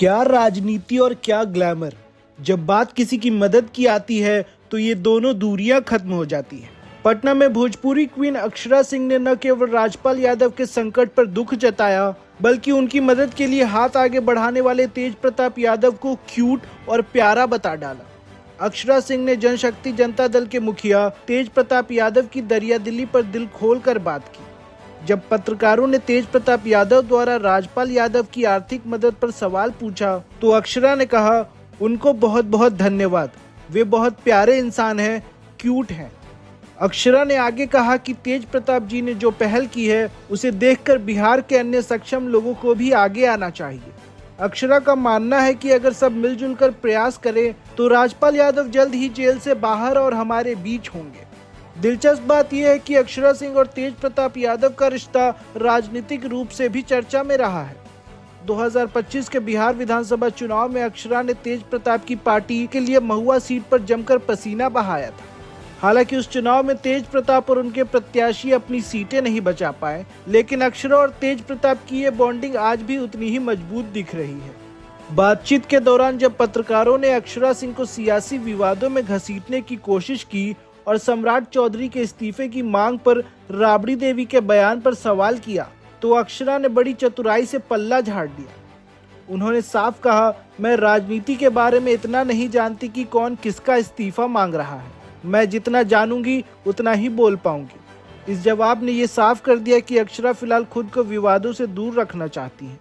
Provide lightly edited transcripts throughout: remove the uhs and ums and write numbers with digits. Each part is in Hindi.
क्या राजनीति और क्या ग्लैमर। जब बात किसी की मदद की आती है तो ये दोनों दूरियां खत्म हो जाती हैं। पटना में भोजपुरी क्वीन अक्षरा सिंह ने न केवल राजपाल यादव के संकट पर दुख जताया, बल्कि उनकी मदद के लिए हाथ आगे बढ़ाने वाले तेज प्रताप यादव को क्यूट और प्यारा बता डाला। अक्षरा सिंह ने जनशक्ति जनता दल के मुखिया तेज प्रताप यादव की दरियादिली पर दिल खोलकर बात की। जब पत्रकारों ने तेज प्रताप यादव द्वारा राजपाल यादव की आर्थिक मदद पर सवाल पूछा तो अक्षरा ने कहा, उनको बहुत बहुत धन्यवाद, वे बहुत प्यारे इंसान हैं, क्यूट हैं। अक्षरा ने आगे कहा कि तेज प्रताप जी ने जो पहल की है उसे देखकर बिहार के अन्य सक्षम लोगों को भी आगे आना चाहिए। अक्षरा का मानना है कि अगर सब मिलजुल कर प्रयास करें तो राजपाल यादव जल्द ही जेल से बाहर और हमारे बीच होंगे। दिलचस्प बात यह है कि अक्षरा सिंह और तेज प्रताप यादव का रिश्ता राजनीतिक रूप से भी चर्चा में रहा है। 2025 के बिहार विधानसभा चुनाव में अक्षरा ने तेज प्रताप की पार्टी के लिए महुआ सीट पर जमकर पसीना बहाया था। हालांकि उस चुनाव में तेज प्रताप और उनके प्रत्याशी अपनी सीटें नहीं बचा पाए, लेकिन अक्षरा और तेज प्रताप की ये बॉन्डिंग आज भी उतनी ही मजबूत दिख रही है। बातचीत के दौरान जब पत्रकारों ने अक्षरा सिंह को सियासी विवादों में घसीटने की कोशिश की और सम्राट चौधरी के इस्तीफे की मांग पर राबड़ी देवी के बयान पर सवाल किया तो अक्षरा ने बड़ी चतुराई से पल्ला झाड़ दिया। उन्होंने साफ कहा, मैं राजनीति के बारे में इतना नहीं जानती कि कौन किसका इस्तीफा मांग रहा है, मैं जितना जानूंगी उतना ही बोल पाऊंगी। इस जवाब ने ये साफ कर दिया कि अक्षरा फिलहाल खुद को विवादों से दूर रखना चाहती है।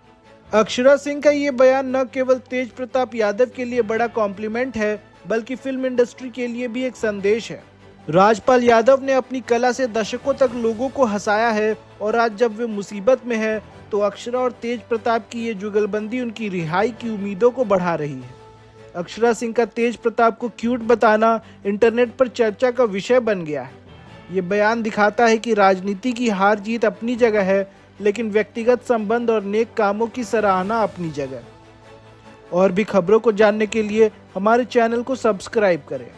अक्षरा सिंह का ये बयान न केवल तेज प्रताप यादव के लिए बड़ा कॉम्प्लीमेंट है, बल्कि फिल्म इंडस्ट्री के लिए भी एक संदेश है। राजपाल यादव ने अपनी कला से दशकों तक लोगों को हंसाया है और आज जब वे मुसीबत में है तो अक्षरा और तेज प्रताप की ये जुगलबंदी उनकी रिहाई की उम्मीदों को बढ़ा रही है। अक्षरा सिंह का तेज प्रताप को क्यूट बताना इंटरनेट पर चर्चा का विषय बन गया है। ये बयान दिखाता है कि राजनीति की हार जीत अपनी जगह है, लेकिन व्यक्तिगत संबंध और नेक कामों की सराहना अपनी जगह। और भी खबरों को जानने के लिए हमारे चैनल को सब्सक्राइब करें।